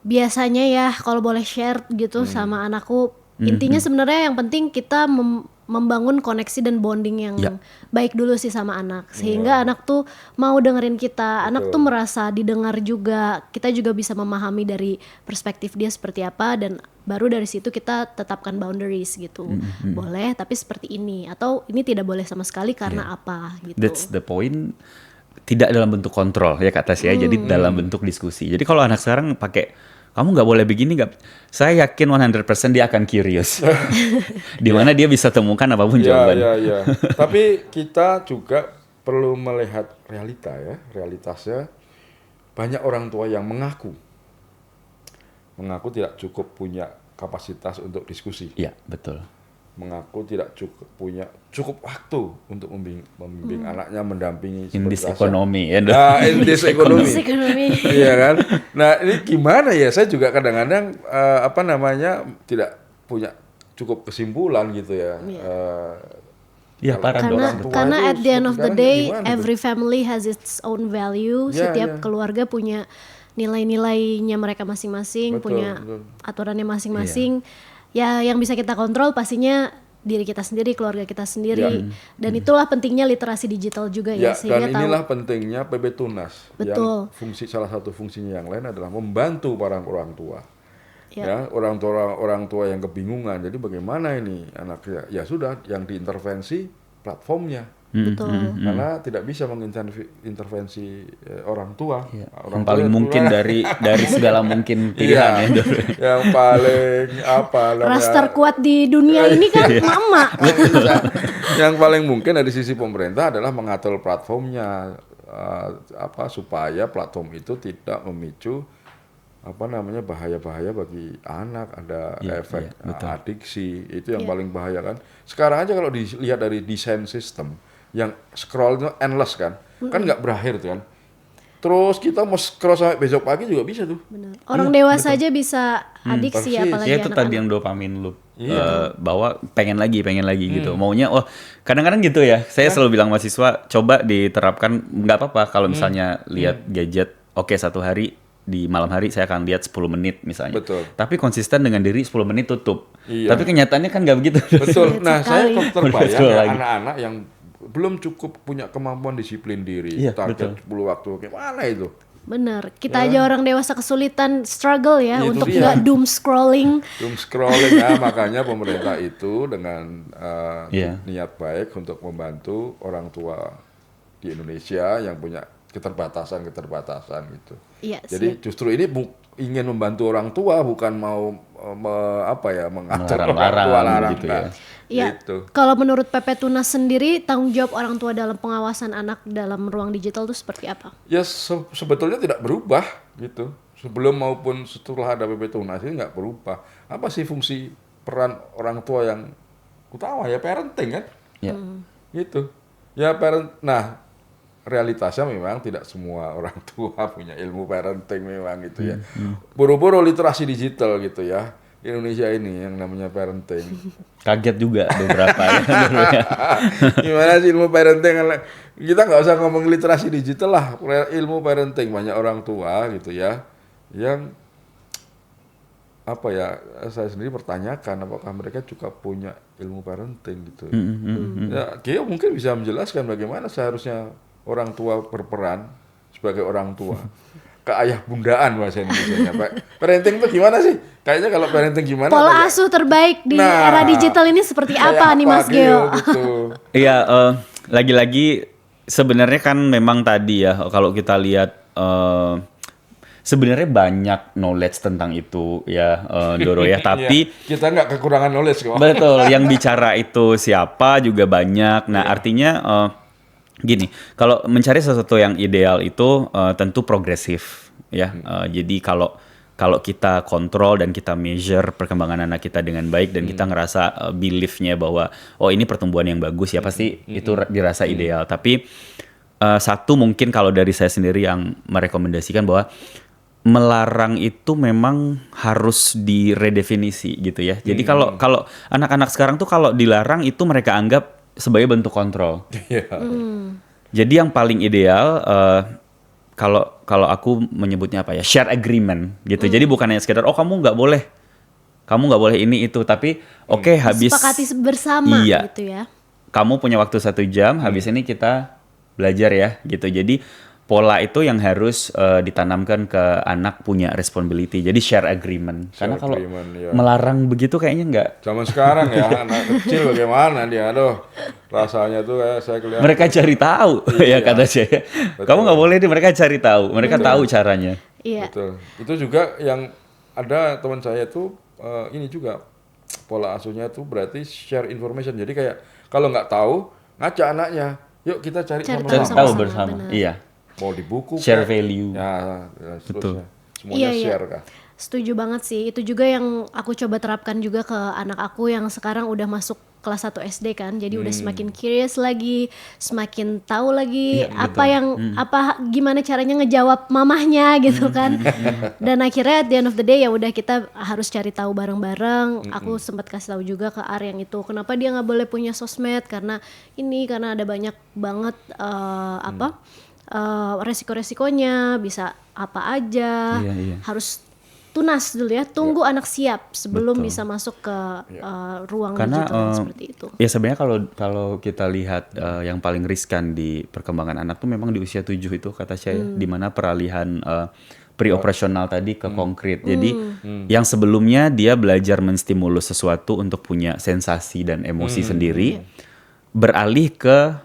biasanya ya kalau boleh share gitu sama anakku, intinya sebenarnya yang penting kita membangun koneksi dan bonding yang baik dulu sih sama anak, sehingga anak tuh mau dengerin kita, anak tuh merasa didengar juga, kita juga bisa memahami dari perspektif dia seperti apa, dan baru dari situ kita tetapkan boundaries gitu. Boleh tapi seperti ini, atau ini tidak boleh sama sekali karena apa gitu. That's the point. Tidak dalam bentuk kontrol ya Kak Tasya, jadi dalam bentuk diskusi. Jadi kalau anak sekarang pakai kamu nggak boleh begini, nggak, saya yakin 100% dia akan curious. Di mana dia bisa temukan apapun jawaban. Ya. Tapi kita juga perlu melihat realita ya, realitasnya banyak orang tua yang mengaku tidak cukup punya kapasitas untuk diskusi. Iya, betul. Mengaku tidak punya cukup waktu untuk membimbing anaknya, mendampingi In this seperti economy ya. Nah, in this economy. Ekonomi. Iya kan? Nah, ini gimana ya? Saya juga kadang-kadang tidak punya cukup kesimpulan gitu ya. Ya, paradoks. Karena, tua karena itu at the end of the sekarang day, gimana tuh? every family has its own value. Ya, Setiap ya. keluarga punya nilai-nilainya mereka masing-masing, Betul, punya betul. aturannya masing-masing. Ya, yang bisa kita kontrol pastinya diri kita sendiri, keluarga kita sendiri. Dan itulah pentingnya literasi digital juga ya, Ya, sehingga dan tahu. inilah pentingnya PB Tunas. Betul. Yang salah satu fungsinya yang lain adalah membantu para orang tua. Ya. Ya, orang tua yang kebingungan. Jadi bagaimana ini anaknya? Ya sudah, yang diintervensi platformnya. Betul. Karena tidak bisa mengintervensi orang tua. Iya. Orang Yang tua paling mungkin dari segala mungkin pilihan ya. Iya, yang paling Raster kuat di dunia ini kan mama. yang paling mungkin dari sisi pemerintah adalah mengatur platformnya supaya platform itu tidak memicu bahaya-bahaya bagi anak, ada efek adiksi, itu yang paling bahaya kan. Sekarang aja kalau dilihat dari desain sistem yang scroll itu endless kan nggak berakhir tuh kan. Terus kita mau scroll sampai besok pagi juga bisa tuh. Benar. Orang dewasa aja bisa adiksi, persis. apalagi Ya itu tadi anak-anak. yang dopamin loop. Bahwa pengen lagi gitu. Maunya kadang-kadang gitu ya. Saya selalu bilang mahasiswa coba diterapkan, nggak apa-apa kalau misalnya lihat gadget, oke, satu hari di malam hari saya akan lihat 10 menit misalnya. Betul. Tapi konsisten dengan diri 10 menit tutup. Iya. Tapi kenyataannya kan nggak begitu. Betul. Nah, saya Sekali. terbayang Betul ya, lagi. anak-anak yang belum cukup punya kemampuan disiplin diri, Iya, target 10 waktu, gimana itu? Bener, kita aja orang dewasa kesulitan struggle ya Itu untuk dia. nggak doom scrolling. Doom scrolling ya, makanya pemerintah itu dengan Iya. niat baik untuk membantu orang tua di Indonesia yang punya keterbatasan gitu. Iya, Jadi justru ini ingin membantu orang tua, bukan mau mengatur orang Melarang-larang tua, larang. gitu ya. Ya, Gitu. kalau menurut PP Tunas sendiri tanggung jawab orang tua dalam pengawasan anak dalam ruang digital itu seperti apa? Ya sebetulnya tidak berubah gitu. Sebelum maupun setelah ada PP Tunas ini nggak berubah. Apa sih fungsi peran orang tua yang utama? Ya parenting kan? Ya. Gitu. Ya Nah, realitasnya memang tidak semua orang tua punya ilmu parenting memang gitu ya. Buru-buru literasi digital gitu ya. Indonesia ini yang namanya parenting. Kaget juga beberapa ya. Gimana sih ilmu parenting? Kita nggak usah ngomong literasi digital lah, ilmu parenting banyak orang tua gitu ya, yang saya sendiri pertanyakan apakah mereka juga punya ilmu parenting gitu. Ya, Gio mungkin bisa menjelaskan bagaimana seharusnya orang tua berperan sebagai orang tua. Ke ayah bundaan bahasa Indonesia. Parenting itu gimana sih? Kayaknya kalau parenting gimana? Pola asuh terbaik di era digital ini seperti kayak apa nih Mas Geo? Gitu. Iya, lagi-lagi sebenarnya kan memang tadi ya kalau kita lihat sebenarnya banyak knowledge tentang itu ya Doro ya, tapi Iya, kita nggak kekurangan knowledge kok. betul yang bicara itu siapa juga banyak. Nah, artinya gini, kalau mencari sesuatu yang ideal itu tentu progresif ya. Jadi kalau kita kontrol dan kita measure perkembangan anak kita dengan baik dan kita ngerasa belief-nya bahwa oh ini pertumbuhan yang bagus ya pasti itu dirasa ideal. Tapi satu mungkin kalau dari saya sendiri yang merekomendasikan bahwa melarang itu memang harus diredefinisi gitu ya. Jadi kalau anak-anak sekarang tuh kalau dilarang itu mereka anggap sebagai bentuk kontrol. Jadi yang paling ideal kalau aku menyebutnya apa ya, share agreement gitu. Jadi bukan hanya sekedar kamu nggak boleh ini itu, tapi habis Sepakati bersama iya, gitu ya. kamu punya waktu 1 jam, habis ini kita belajar ya gitu. Jadi pola itu yang harus ditanamkan ke anak punya responsibility. Jadi share agreement. Karena kalau agreement, ya. melarang begitu kayaknya nggak. Zaman sekarang ya, anak kecil bagaimana dia, rasanya tuh kayak saya kelihatan. Mereka cari tahu ya kata saya. Kamu nggak boleh nih, mereka cari tahu. Mereka tahu caranya. Iya. Betul. Itu juga yang ada teman saya tuh ini juga pola asuhnya tuh berarti share information. Jadi kayak kalau nggak tahu ngajak anaknya, yuk kita cari Cari sama-sama. Tahu sama-sama, bersama. benar. Iya. Mau di buku Share kayak- value. Ya, Betul. seterusnya. Semuanya share kan. Setuju banget sih. Itu juga yang aku coba terapkan juga ke anak aku yang sekarang udah masuk kelas 1 SD kan. Jadi udah semakin curious lagi, semakin tahu lagi gimana caranya ngejawab mamahnya gitu kan. Dan akhirnya at the end of the day ya udah kita harus cari tahu bareng-bareng. Aku sempat kasih tahu juga ke Ar yang itu kenapa dia nggak boleh punya sosmed karena ada banyak banget resiko-resikonya, bisa apa aja, Iya. harus tunas dulu ya, tunggu anak siap sebelum bisa masuk ke ruang Karena digital yang seperti itu. ya sebenarnya kalau kita lihat yang paling riskan di perkembangan anak tuh memang di usia 7 itu kata saya, di mana peralihan pre-operasional tadi ke konkret. Jadi yang sebelumnya dia belajar menstimulus sesuatu untuk punya sensasi dan emosi sendiri, beralih ke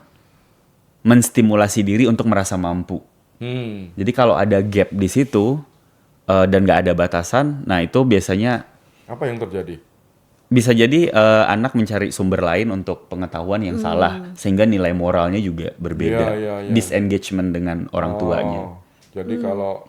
menstimulasi diri untuk merasa mampu. Jadi kalau ada gap di situ dan nggak ada batasan, nah itu biasanya Apa yang terjadi? bisa jadi anak mencari sumber lain untuk pengetahuan yang salah, sehingga nilai moralnya juga berbeda, Iya. disengagement dengan orang tuanya. Jadi kalau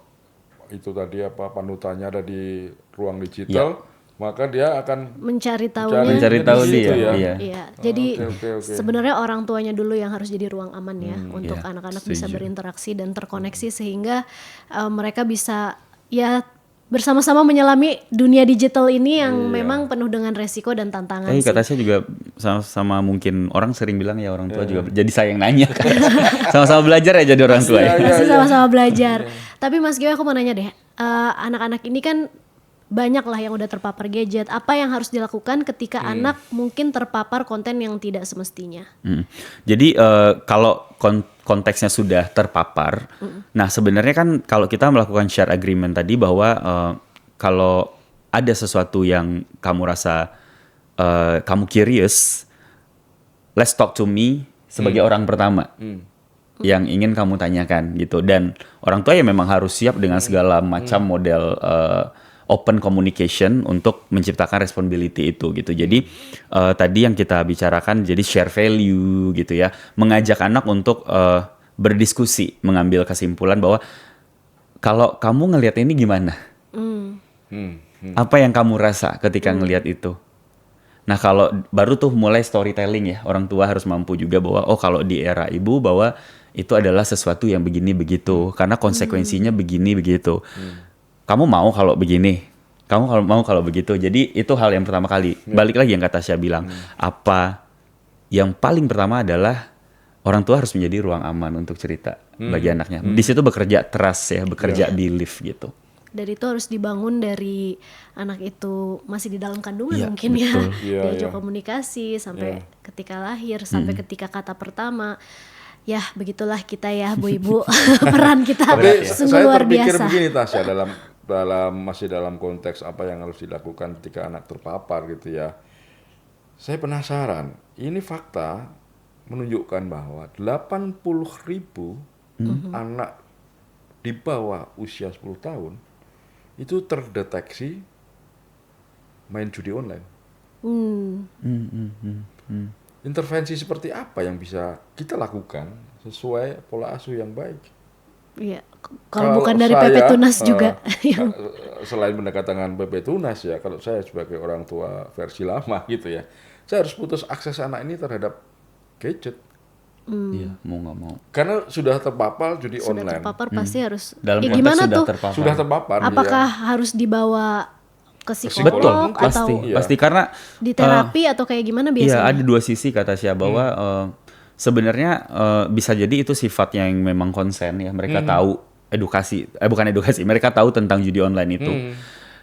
itu tadi panutannya ada di ruang digital, maka dia akan Mencari tahunya Mencari di tahu situ. dia, iya. Iya. Jadi oke. sebenarnya orang tuanya dulu yang harus jadi ruang aman ya untuk Iya, anak-anak bisa setuju. berinteraksi dan terkoneksi sehingga mereka bisa ya bersama-sama menyelami dunia digital ini yang memang penuh dengan resiko dan tantangan Tapi sih. kata saya juga sama mungkin orang sering bilang ya orang tua juga jadi saya yang nanya kan. Sama-sama belajar ya jadi orang tua ya. Pasti sama-sama belajar. Tapi Mas Gio aku mau nanya deh, anak-anak ini kan banyak lah yang udah terpapar gadget. Apa yang harus dilakukan ketika anak mungkin terpapar konten yang tidak semestinya? Jadi kalau konteksnya sudah terpapar, nah sebenarnya kan kalau kita melakukan share agreement tadi bahwa kalau ada sesuatu yang kamu rasa kamu curious, let's talk to me sebagai orang pertama. yang ingin kamu tanyakan gitu. Dan orang tua ya memang harus siap dengan segala macam model open communication untuk menciptakan responsibility itu gitu. Jadi tadi yang kita bicarakan jadi share value gitu ya, mengajak anak untuk berdiskusi, mengambil kesimpulan bahwa kalau kamu ngelihat ini gimana? Apa yang kamu rasa ketika ngelihat itu? Nah kalau baru tuh mulai storytelling ya, orang tua harus mampu juga bahwa oh kalau di era ibu bahwa itu adalah sesuatu yang begini begitu, karena konsekuensinya begini begitu. Kamu mau kalau begini, kamu kalau mau kalau begitu. Jadi itu hal yang pertama kali. Balik lagi yang kata Tasya bilang, apa yang paling pertama adalah orang tua harus menjadi ruang aman untuk cerita bagi anaknya. Di situ bekerja trust ya, bekerja belief gitu. Dan itu harus dibangun dari anak itu masih di dalam kandungan Iya, mungkin betul. ya. Diajak komunikasi sampai ketika lahir, sampai ketika kata pertama. Ya begitulah kita ya Bu Ibu, peran kita Tapi sungguh saya luar terpikir biasa. begini Tasya, masih dalam konteks apa yang harus dilakukan ketika anak terpapar gitu ya. Saya penasaran, ini fakta menunjukkan bahwa 80.000 anak di bawah usia 10 tahun itu terdeteksi main judi online. Intervensi seperti apa yang bisa kita lakukan sesuai pola asuh yang baik? Iya, kalau bukan dari PP Tunas juga. Yang Selain pendekatan PP Tunas ya, kalau saya sebagai orang tua versi lama gitu ya, saya harus putus akses anak ini terhadap gadget. Iya, mau nggak mau. Karena sudah terpapar judi sudah online. terpapar pasti harus. Dalam Ya konteks gimana sudah tuh? terpapar. Sudah terpapar. Apakah ya. harus dibawa ke psikolog, Betul, psikolog atau pasti, Iya. pasti karena di terapi atau kayak gimana iya biasanya? ada dua sisi kata Tasya bahwa sebenarnya bisa jadi itu sifat yang memang konsen ya, mereka tahu bukan edukasi, mereka tahu tentang judi online itu.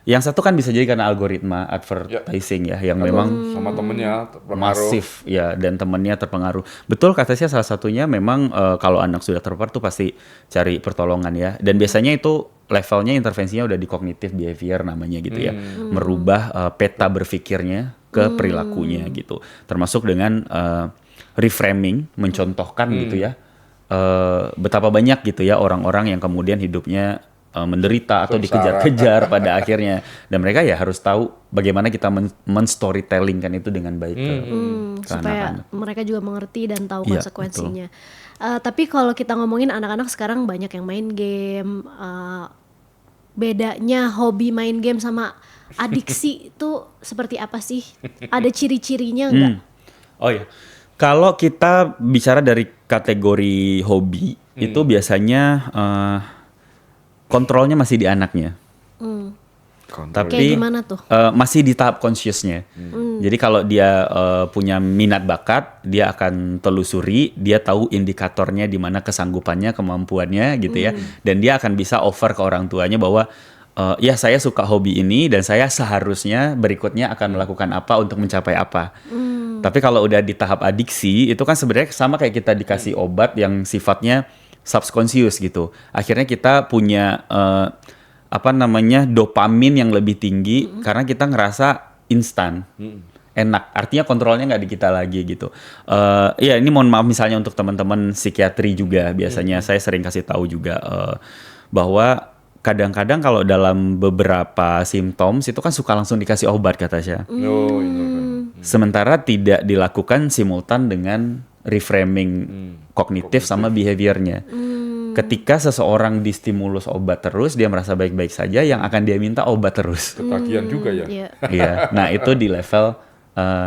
Yang satu kan bisa jadi karena algoritma advertising ya, yang memang sama temennya terpengaruh. masif ya, dan temennya terpengaruh. Betul kata saya, salah satunya memang kalau anak sudah terpapar tuh pasti cari pertolongan ya, dan biasanya itu levelnya intervensinya udah di cognitive behavior namanya gitu ya, merubah peta berpikirnya ke perilakunya gitu, termasuk dengan reframing, mencontohkan gitu ya, betapa banyak gitu ya orang-orang yang kemudian hidupnya menderita atau dikejar-kejar pada akhirnya, dan mereka ya harus tahu bagaimana kita men-storytellingkan itu dengan baik ke Supaya anak-anak. mereka juga mengerti dan tahu Iya, konsekuensinya. Tapi kalau kita ngomongin anak-anak sekarang banyak yang main game, bedanya hobi main game sama adiksi itu seperti apa sih? Ada ciri-cirinya nggak? Oh ya, kalau kita bicara dari kategori hobi itu biasanya kontrolnya masih di anaknya. Tapi Kayak gimana tuh? masih di tahap consciousnya. Jadi kalau dia punya minat bakat, dia akan telusuri, dia tahu indikatornya di mana kesanggupannya, kemampuannya gitu ya. Dan dia akan bisa offer ke orang tuanya bahwa ya saya suka hobi ini dan saya seharusnya berikutnya akan melakukan apa untuk mencapai apa. Tapi kalau udah di tahap adiksi, itu kan sebenarnya sama kayak kita dikasih obat yang sifatnya subconscious gitu. Akhirnya kita punya dopamin yang lebih tinggi karena kita ngerasa instan, enak. Artinya kontrolnya nggak di kita lagi gitu. Ya ini mohon maaf misalnya untuk teman-teman psikiatri juga biasanya saya sering kasih tahu juga bahwa kadang-kadang kalau dalam beberapa simptom itu kan suka langsung dikasih obat kata saya. Sementara tidak dilakukan simultan dengan reframing kognitif sama behaviornya. Ketika seseorang distimulus obat terus, dia merasa baik-baik saja, yang akan dia minta obat terus. Ketagihan juga ya. Iya. Iya, nah itu di level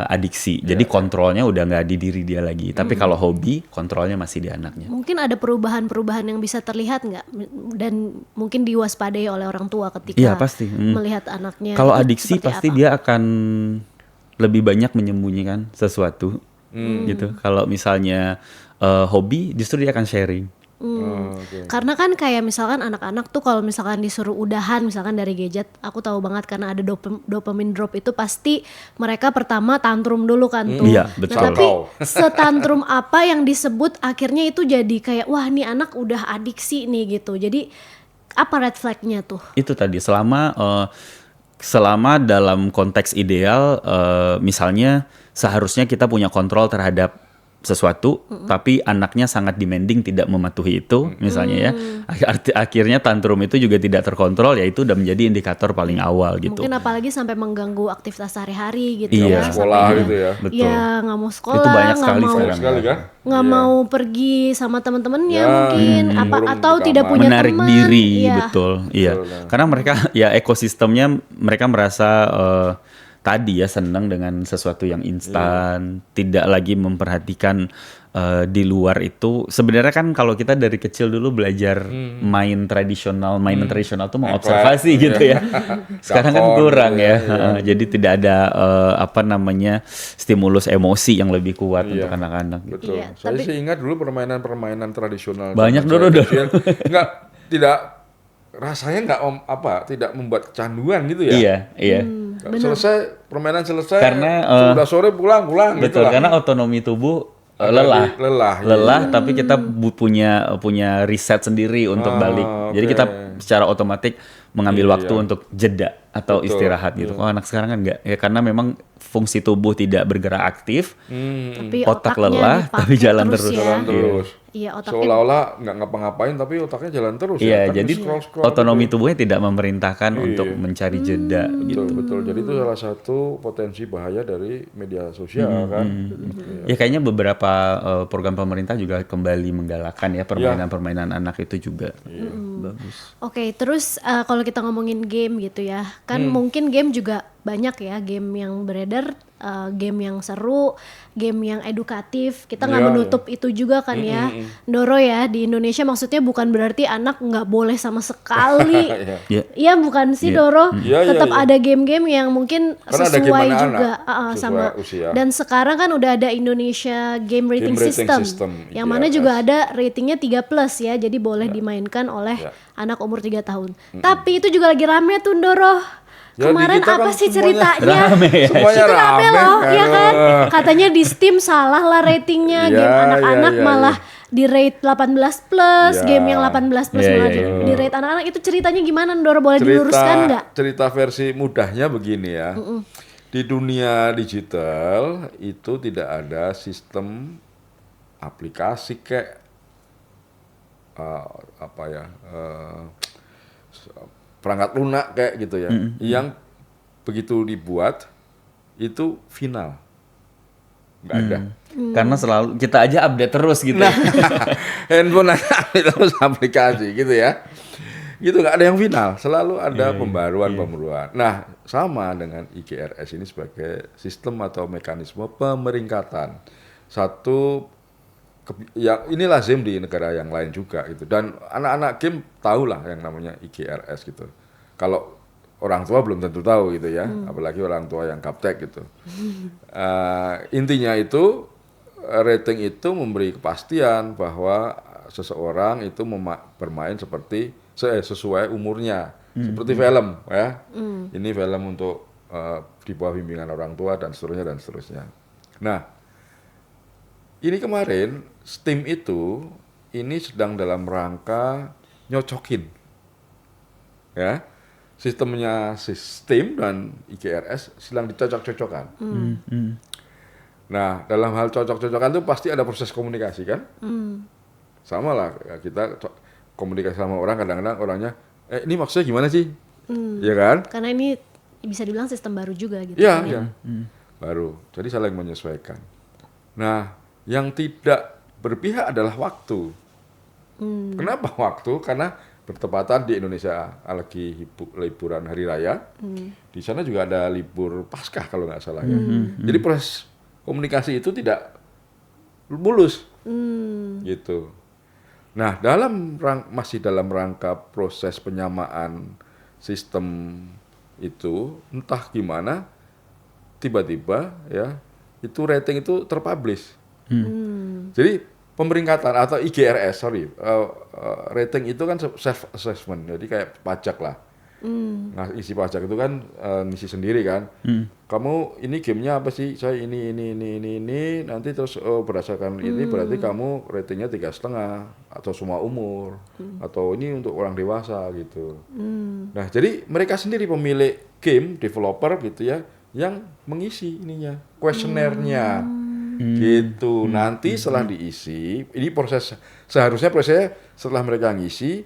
adiksi. Jadi kontrolnya udah nggak di diri dia lagi. Tapi kalau hobi, kontrolnya masih di anaknya. Mungkin ada perubahan-perubahan yang bisa terlihat nggak? Dan mungkin diwaspadai oleh orang tua ketika Iya, pasti. melihat anaknya. Kalau itu adiksi seperti pasti apa? dia akan lebih banyak menyembunyikan sesuatu, gitu. Kalau misalnya hobi, justru dia akan sharing. Karena kan kayak misalkan anak-anak tuh kalau misalkan disuruh udahan misalkan dari gadget, aku tahu banget karena ada dopamine drop itu pasti mereka pertama tantrum dulu kan tuh. Iya, Nah, betul. tapi setantrum apa yang disebut akhirnya itu jadi kayak wah nih anak udah adiksi nih gitu. Jadi apa red flag-nya tuh? Itu tadi selama dalam konteks ideal, misalnya seharusnya kita punya kontrol terhadap sesuatu, tapi anaknya sangat demanding, tidak mematuhi itu, misalnya ya, akhirnya tantrum itu juga tidak terkontrol, ya itu udah menjadi indikator paling awal gitu. Mungkin apalagi sampai mengganggu aktivitas sehari-hari gitu Iya. ya. Sekolah Sampai gitu ya. Betul. ya nggak mau sekolah, Itu banyak nggak sekali mau sekarang. Sekali kan? nggak Iya. mau pergi sama teman-temannya Ya, mungkin apa murung atau di tidak kamar. punya Menarik teman. diri, Iya. betul, iya. Betul. Karena mereka ya ekosistemnya mereka merasa tadi ya senang dengan sesuatu yang instan, tidak lagi memperhatikan di luar itu. Sebenarnya kan kalau kita dari kecil dulu belajar main tradisional, mainan tradisional tuh mengobservasi Ngeklek, gitu ya. Sekarang kan Gapon kurang gitu ya. ya, Jadi tidak ada apa namanya stimulus emosi yang lebih kuat Iya. untuk anak-anak gitu. Betul. Iya, Saya tapi- sih ingat dulu permainan-permainan tradisional. Banyak zaman dulu, saya dulu. kecil. Tidak rasanya nggak tidak membuat kecanduan gitu ya. Iya, iya. Selesai permainan selesai. Karena, sudah sore pulang gitu Betul, lah. karena otonomi tubuh Ada lelah, iya. tapi kita punya riset sendiri untuk balik. Jadi oke. kita secara otomatis mengambil Iya, waktu iya. untuk jeda atau Betul, istirahat gitu. Oh, anak sekarang kan enggak. Ya karena memang fungsi tubuh tidak bergerak aktif, Tapi otak otaknya lelah, dipakai tapi jalan terus. ya. Jalan terus. Iya, otaknya Seolah-olah nggak ngapa-ngapain tapi otaknya jalan terus ya. Iya, Kan jadi scroll-scroll otonomi gitu. tubuhnya tidak memerintahkan untuk mencari jeda gitu. Betul, betul. Jadi itu salah satu potensi bahaya dari media sosial kan. Ya kayaknya beberapa program pemerintah juga kembali menggalakkan ya permainan-permainan anak itu juga. Bagus. Oke, terus kalau kita ngomongin game gitu ya, kan mungkin game juga banyak ya, game yang beredar, game yang seru, game yang edukatif. Kita nggak Iya, menutup itu juga kan ya, Doro ya. Di Indonesia maksudnya bukan berarti anak nggak boleh sama sekali. Iya. Ya. Iya bukan sih Iya. Doro, Iya, iya, tetap iya. ada game-game yang mungkin Karena ada sesuai game anak-anak, juga sesuai sama. usia. Dan sekarang kan udah ada Indonesia Game Rating, Rating System, System, yang mana IGRS. juga ada ratingnya 3+ ya, jadi boleh dimainkan oleh Ya. anak umur 3 tahun. Tapi itu juga lagi rame tuh Doro. Ya, di Kemarin kita apa kan sih semuanya ceritanya? rame ya. Semuanya Itu rame loh, ya kan? Eh. Katanya di Steam salah lah ratingnya, Ya, game anak-anak ya, ya, malah di rate 18+, Ya. game yang 18+ Ya, malah ya, ya. di rate anak-anak. Itu ceritanya gimana Doro? Boleh diluruskan nggak? cerita versi mudahnya begini ya. Di dunia digital itu tidak ada sistem aplikasi kayak apa ya perangkat lunak kayak gitu ya, yang begitu dibuat itu final, nggak ada. Karena selalu kita aja update terus gitu. Handphone aja terus aplikasi gitu ya. Gitu nggak ada yang final, selalu ada pembaruan. Nah, sama dengan IGRS ini sebagai sistem atau mekanisme pemeringkatan. Satu yang ini lazim di negara yang lain juga gitu. Dan anak-anak game tahulah yang namanya IGRS gitu. Kalau orang tua belum tentu tahu gitu ya, apalagi orang tua yang gaptek gitu. Intinya itu rating itu memberi kepastian bahwa seseorang itu bermain seperti sesuai umurnya, seperti film ya. Ini film untuk di bawah bimbingan orang tua dan seterusnya dan seterusnya. Nah, ini kemarin Steam itu ini sedang dalam rangka nyocokin ya. Sistemnya Steam dan IGRS sedang dicocok-cocokkan. Nah, dalam hal cocok-cocokan itu pasti ada proses komunikasi kan? Sama lah kita komunikasi sama orang, kadang-kadang orangnya, ini maksudnya gimana sih? Iya kan? Karena ini bisa dibilang sistem baru juga gitu. Iya, kan ya. iya. Baru. Jadi saling menyesuaikan. Nah, yang tidak berpihak adalah waktu. Kenapa waktu? Karena bertepatan di Indonesia lagi liburan hari raya. Di sana juga ada libur Paskah kalau nggak salah ya. Jadi proses komunikasi itu tidak mulus. Gitu. Nah, masih dalam rangka proses penyamaan sistem itu, entah gimana, tiba-tiba ya itu rating itu terpublish. Jadi pemeringkatan atau IGRS, rating itu kan self assessment, jadi kayak pajak lah. Nah, isi pajak itu kan ngisi sendiri kan. Kamu ini gamenya apa sih? Saya ini. Nanti terus berdasarkan ini berarti kamu ratingnya 3,5 atau semua umur atau ini untuk orang dewasa gitu. Nah, jadi mereka sendiri pemilik game, developer gitu ya, yang mengisi ininya, kuesionernya. Gitu. Nanti setelah diisi, ini seharusnya prosesnya setelah mereka ngisi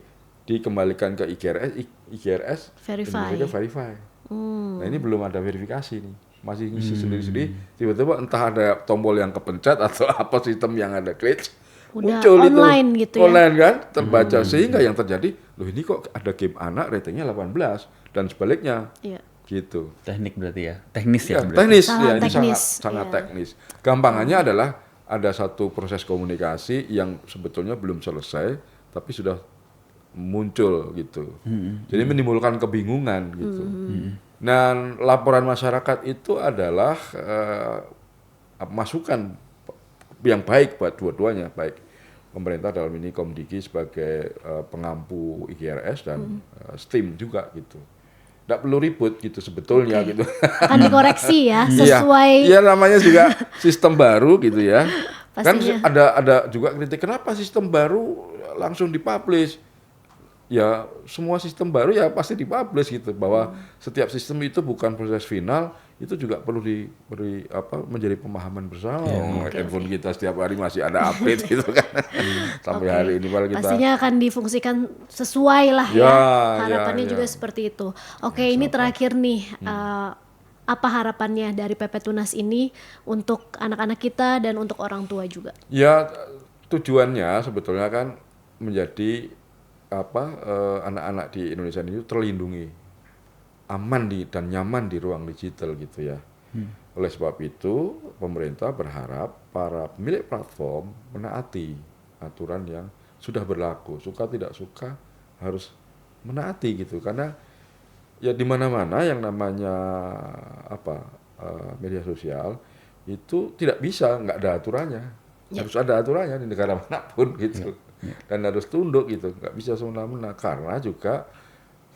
dikembalikan ke IGRS, Verify. Indonesia verify. Nah ini belum ada verifikasi nih, masih ngisi sendiri-sendiri. Tiba-tiba entah ada tombol yang kepencet atau apa sistem yang ada glitch, Udah muncul online itu gitu ya. online kan, terbaca sehingga yang terjadi, loh ini kok ada game anak ratingnya 18 dan sebaliknya, Iya. gitu. Teknik berarti ya, teknis ya, Ya, berarti. teknis Sangat ya, ini teknis, sangat ya. teknis. Gampangannya adalah ada satu proses komunikasi yang sebetulnya belum selesai tapi sudah muncul gitu. Jadi menimbulkan kebingungan gitu. Dan laporan masyarakat itu adalah masukan yang baik buat dua-duanya, baik pemerintah dalam ini Komdiki sebagai pengampu IGRS dan STIM juga gitu. Nggak perlu ribut gitu sebetulnya gitu. Akan dikoreksi ya Iya, sesuai iya namanya juga sistem baru gitu ya. Kan Pastinya. ada juga kritik kenapa sistem baru langsung dipublish. Ya semua sistem baru ya pasti dipublish gitu bahwa setiap sistem itu bukan proses final, itu juga perlu diberi menjadi pemahaman bersama. Handphone kita setiap hari masih ada update gitu kan. Sampai hari ini kalau kita pastinya akan difungsikan sesuai lah ya. Ya, Harapannya ya. juga seperti itu. Oke, ini terakhir nih. Apa harapannya dari PP Tunas ini untuk anak-anak kita dan untuk orang tua juga? ya tujuannya sebetulnya kan menjadi anak-anak di Indonesia ini terlindungi, aman dan nyaman di ruang digital gitu ya. Oleh sebab itu pemerintah berharap para pemilik platform menaati aturan yang sudah berlaku, suka tidak suka harus menaati gitu, karena ya di mana-mana yang namanya media sosial itu tidak bisa nggak ada aturannya, harus ada aturannya di negara manapun gitu. Dan harus tunduk gitu, nggak bisa semena-mena, karena juga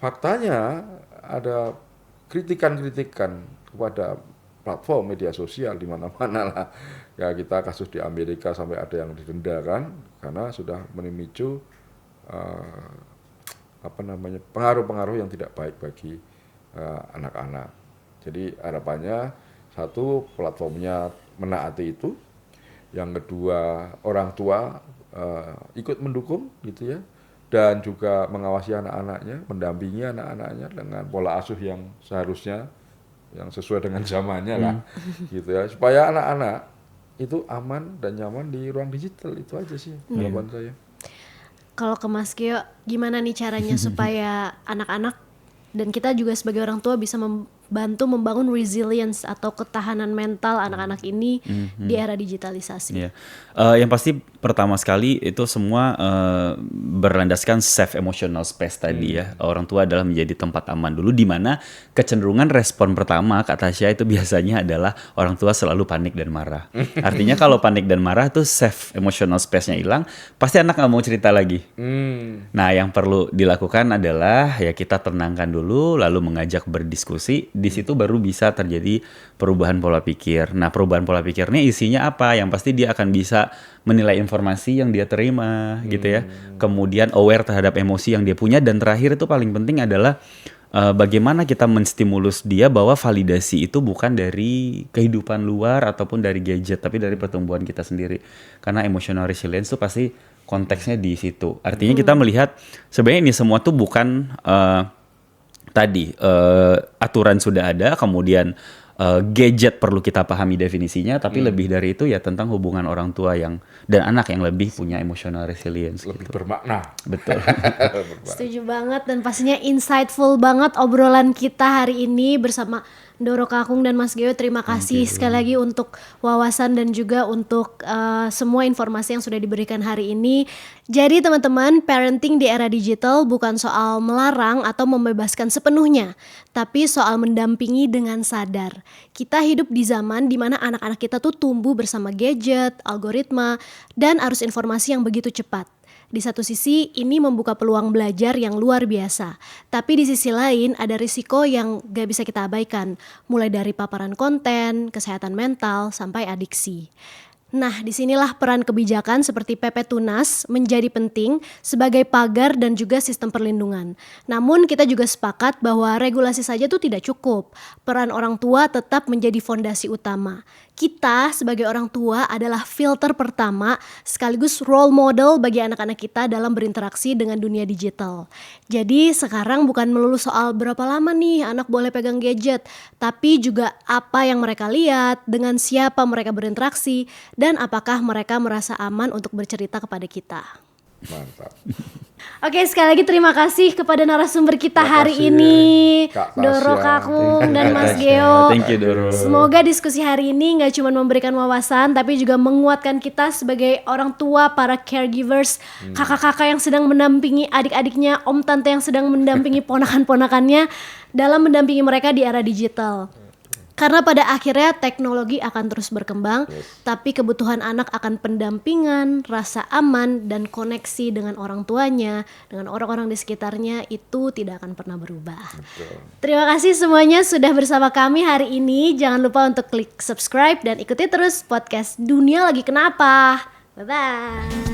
faktanya ada kritikan-kritikan kepada platform media sosial di mana-mana lah. Ya kita kasus di Amerika sampai ada yang didenda kan, karena sudah memicu pengaruh-pengaruh yang tidak baik bagi anak-anak. Jadi harapannya satu, platformnya menaati itu, yang kedua orang tua ikut mendukung gitu ya, dan juga mengawasi anak-anaknya, mendampingi anak-anaknya dengan pola asuh yang seharusnya yang sesuai dengan zamannya lah gitu ya, supaya anak-anak itu aman dan nyaman di ruang digital. Itu aja sih harapan saya. Kalau ke Mas Gio, gimana nih caranya supaya anak-anak dan kita juga sebagai orang tua bisa membantu membangun resilience atau ketahanan mental anak-anak ini di era digitalisasi? Iya. Yang pasti pertama sekali itu semua berlandaskan safe emotional space tadi ya. Orang tua adalah menjadi tempat aman dulu, di mana kecenderungan respon pertama kata Tasya itu biasanya adalah orang tua selalu panik dan marah. Artinya kalau panik dan marah tuh safe emotional space-nya hilang, pasti anak nggak mau cerita lagi. Nah, yang perlu dilakukan adalah ya kita tenangkan dulu, lalu mengajak berdiskusi. Di situ baru bisa terjadi perubahan pola pikir. Nah, perubahan pola pikirnya isinya apa? Yang pasti dia akan bisa menilai informasi yang dia terima gitu ya. Kemudian aware terhadap emosi yang dia punya, dan terakhir itu paling penting adalah bagaimana kita menstimulus dia bahwa validasi itu bukan dari kehidupan luar ataupun dari gadget, tapi dari pertumbuhan kita sendiri. Karena emotional resilience itu pasti konteksnya di situ. Artinya kita melihat sebenarnya ini semua tuh bukan aturan sudah ada, kemudian gadget perlu kita pahami definisinya, tapi lebih dari itu ya tentang hubungan orang tua dan anak yang lebih punya emotional resilience. Lebih gitu. bermakna. Betul. Setuju banget, dan pastinya insightful banget obrolan kita hari ini bersama Ndoro Kakung dan Mas Gio. Terima kasih sekali lagi untuk wawasan dan juga untuk semua informasi yang sudah diberikan hari ini. Jadi teman-teman, parenting di era digital bukan soal melarang atau membebaskan sepenuhnya, tapi soal mendampingi dengan sadar. Kita hidup di zaman di mana anak-anak kita tuh tumbuh bersama gadget, algoritma, dan arus informasi yang begitu cepat. Di satu sisi ini membuka peluang belajar yang luar biasa, tapi di sisi lain ada risiko yang gak bisa kita abaikan, mulai dari paparan konten, kesehatan mental, sampai adiksi. Nah, disinilah peran kebijakan seperti PP Tunas menjadi penting sebagai pagar dan juga sistem perlindungan. Namun kita juga sepakat bahwa regulasi saja itu tidak cukup. Peran orang tua tetap menjadi fondasi utama. Kita sebagai orang tua adalah filter pertama sekaligus role model bagi anak-anak kita dalam berinteraksi dengan dunia digital. Jadi sekarang bukan melulu soal berapa lama nih anak boleh pegang gadget, tapi juga apa yang mereka lihat, dengan siapa mereka berinteraksi, dan apakah mereka merasa aman untuk bercerita kepada kita. Mantap. Oke, sekali lagi terima kasih kepada narasumber kita Terima hari kasih, ini, Kak Doro Tasya. Kakung dan Kak Mas Tasya. Geo. Thank you, Doro. Semoga diskusi hari ini nggak cuma memberikan wawasan, tapi juga menguatkan kita sebagai orang tua, para caregivers, kakak-kakak yang sedang mendampingi adik-adiknya, om tante yang sedang mendampingi ponakan-ponakannya dalam mendampingi mereka di era digital. Karena pada akhirnya teknologi akan terus berkembang, tapi kebutuhan anak akan pendampingan, rasa aman, dan koneksi dengan orang tuanya, dengan orang-orang di sekitarnya itu tidak akan pernah berubah. Terima kasih semuanya sudah bersama kami hari ini. Jangan lupa untuk klik subscribe dan ikuti terus podcast Dunia Lagi Kenapa. Bye-bye.